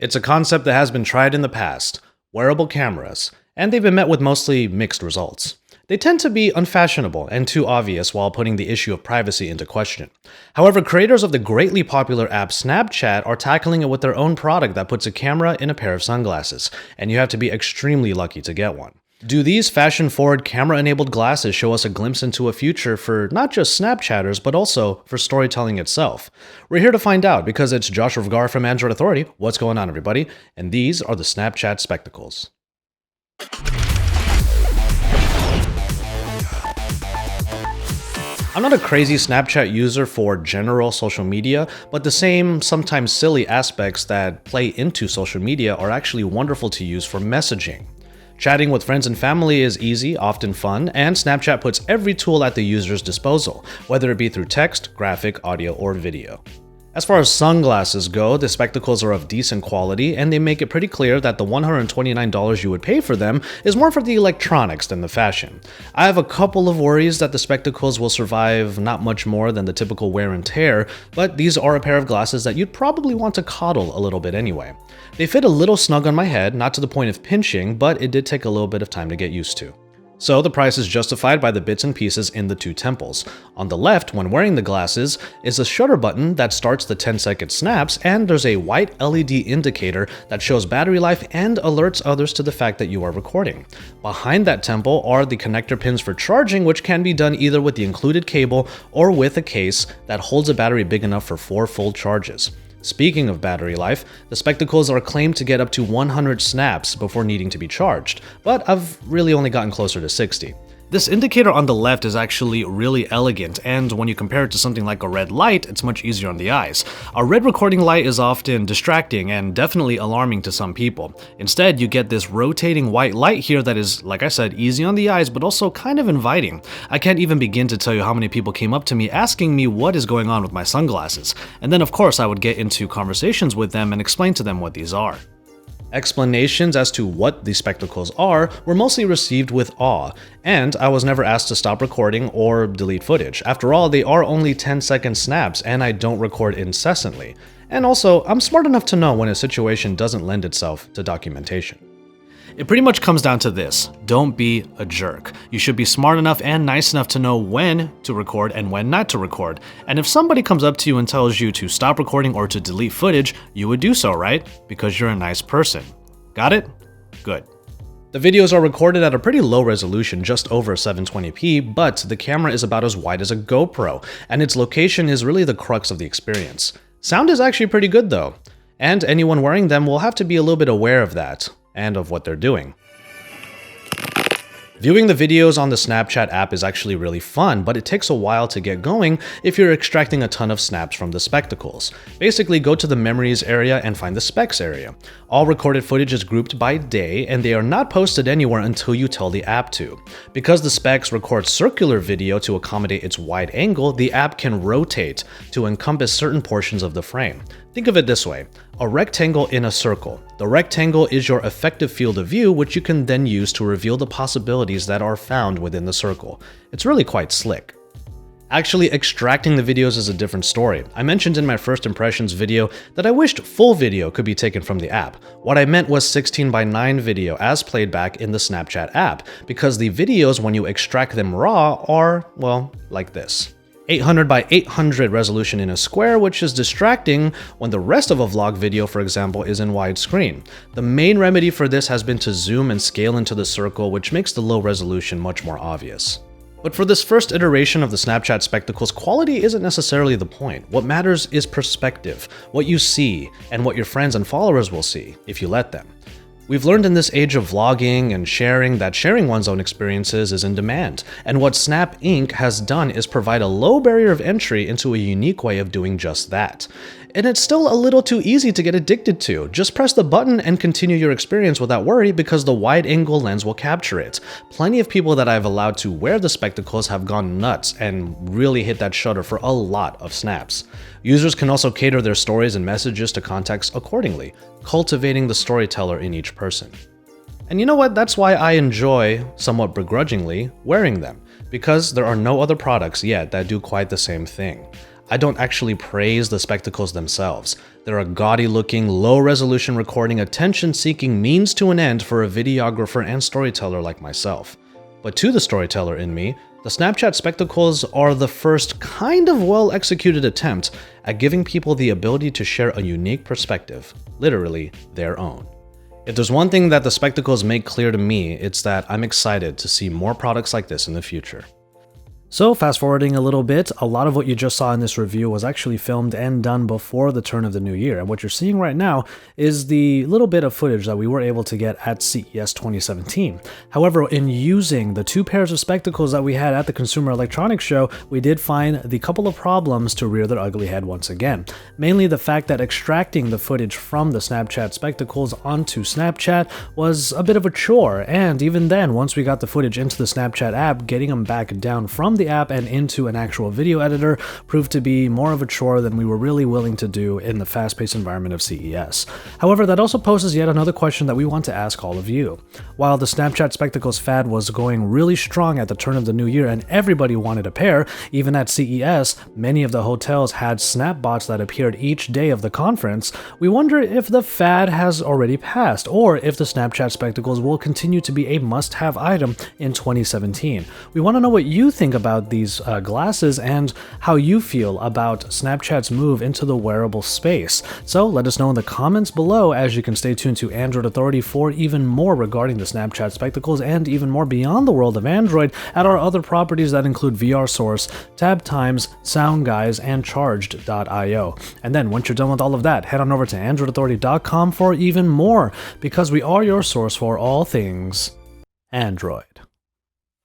It's a concept that has been tried in the past, wearable cameras, and they've been met with mostly mixed results. They tend to be unfashionable and too obvious while putting the issue of privacy into question. However, creators of the greatly popular app Snapchat are tackling it with their own product that puts a camera in a pair of sunglasses, and you have to be extremely lucky to get one. Do these fashion-forward camera-enabled glasses show us a glimpse into a future for not just Snapchatters, but also for storytelling itself? We're here to find out because it's Josh Vergara from Android Authority. What's going on, everybody? And these are the Snapchat Spectacles. I'm not a crazy Snapchat user for general social media, but the same, sometimes silly aspects that play into social media are actually wonderful to use for messaging. Chatting with friends and family is easy, often fun, and Snapchat puts every tool at the user's disposal, whether it be through text, graphic, audio, or video. As far as sunglasses go, the spectacles are of decent quality, and they make it pretty clear that the $129 you would pay for them is more for the electronics than the fashion. I have a couple of worries that the spectacles will survive not much more than the typical wear and tear, but these are a pair of glasses that you'd probably want to coddle a little bit anyway. They fit a little snug on my head, not to the point of pinching, but it did take a little bit of time to get used to. So the price is justified by the bits and pieces in the two temples. On the left, when wearing the glasses, is a shutter button that starts the 10-second snaps, and there's a white LED indicator that shows battery life and alerts others to the fact that you are recording. Behind that temple are the connector pins for charging, which can be done either with the included cable or with a case that holds a battery big enough for 4 full charges. Speaking of battery life, the spectacles are claimed to get up to 100 snaps before needing to be charged, but I've really only gotten closer to 60. This indicator on the left is actually really elegant, and when you compare it to something like a red light, it's much easier on the eyes. A red recording light is often distracting and definitely alarming to some people. Instead, you get this rotating white light here that is, like I said, easy on the eyes, but also kind of inviting. I can't even begin to tell you how many people came up to me asking me what is going on with my sunglasses. And then of course I would get into conversations with them and explain to them what these are. Explanations as to what these spectacles are were mostly received with awe, and I was never asked to stop recording or delete footage. After all, they are only 10-second snaps, and I don't record incessantly. And also, I'm smart enough to know when a situation doesn't lend itself to documentation. It pretty much comes down to this: don't be a jerk. You should be smart enough and nice enough to know when to record and when not to record. And if somebody comes up to you and tells you to stop recording or to delete footage, you would do so, right? Because you're a nice person. Got it? Good. The videos are recorded at a pretty low resolution, just over 720p, but the camera is about as wide as a GoPro, and its location is really the crux of the experience. Sound is actually pretty good though, and anyone wearing them will have to be a little bit aware of that, and of what they're doing. Viewing the videos on the Snapchat app is actually really fun, but it takes a while to get going if you're extracting a ton of snaps from the spectacles. Basically, go to the memories area and find the specs area. All recorded footage is grouped by day, and they are not posted anywhere until you tell the app to. Because the specs record circular video to accommodate its wide angle, the app can rotate to encompass certain portions of the frame. Think of it this way: a rectangle in a circle. The rectangle is your effective field of view, which you can then use to reveal the possibilities that are found within the circle. It's really quite slick. Actually, extracting the videos is a different story. I mentioned in my first impressions video that I wished full video could be taken from the app. What I meant was 16:9 video as played back in the Snapchat app, because the videos, when you extract them raw, are, well, like this. 800x800 resolution in a square, which is distracting when the rest of a vlog video, for example, is in widescreen. The main remedy for this has been to zoom and scale into the circle, which makes the low resolution much more obvious. But for this first iteration of the Snapchat spectacles, quality isn't necessarily the point. What matters is perspective, what you see, and what your friends and followers will see, if you let them. We've learned in this age of vlogging and sharing that sharing one's own experiences is in demand, and what Snap Inc. has done is provide a low barrier of entry into a unique way of doing just that. And it's still a little too easy to get addicted to. Just press the button and continue your experience without worry, because the wide-angle lens will capture it. Plenty of people that I've allowed to wear the spectacles have gone nuts and really hit that shutter for a lot of snaps. Users can also cater their stories and messages to context accordingly, cultivating the storyteller in each person. And you know what? That's why I enjoy, somewhat begrudgingly, wearing them, because there are no other products yet that do quite the same thing. I don't actually praise the spectacles themselves. They're a gaudy-looking, low-resolution recording, attention-seeking means to an end for a videographer and storyteller like myself. But to the storyteller in me, the Snapchat spectacles are the first kind of well-executed attempt at giving people the ability to share a unique perspective, literally their own. If there's one thing that the spectacles make clear to me, it's that I'm excited to see more products like this in the future. So fast forwarding a little bit, a lot of what you just saw in this review was actually filmed and done before the turn of the new year. And what you're seeing right now is the little bit of footage that we were able to get at CES 2017. However, in using the 2 pairs of spectacles that we had at the Consumer Electronics Show, we did find the couple of problems to rear their ugly head once again. Mainly the fact that extracting the footage from the Snapchat spectacles onto Snapchat was a bit of a chore. And even then, once we got the footage into the Snapchat app, getting them back down from the app and into an actual video editor proved to be more of a chore than we were really willing to do in the fast-paced environment of CES. However, that also poses yet another question that we want to ask all of you. While the Snapchat spectacles fad was going really strong at the turn of the new year and everybody wanted a pair, even at CES, many of the hotels had snapbots that appeared each day of the conference, we wonder if the fad has already passed or if the Snapchat spectacles will continue to be a must-have item in 2017. We want to know what you think about these glasses and how you feel about Snapchat's move into the wearable space. So let us know in the comments below, as you can stay tuned to Android Authority for even more regarding the Snapchat spectacles and even more beyond the world of Android at our other properties that include VR Source, Tab Times, Sound Guys, and Charged.io. And then once you're done with all of that, head on over to AndroidAuthority.com for even more, because we are your source for all things Android.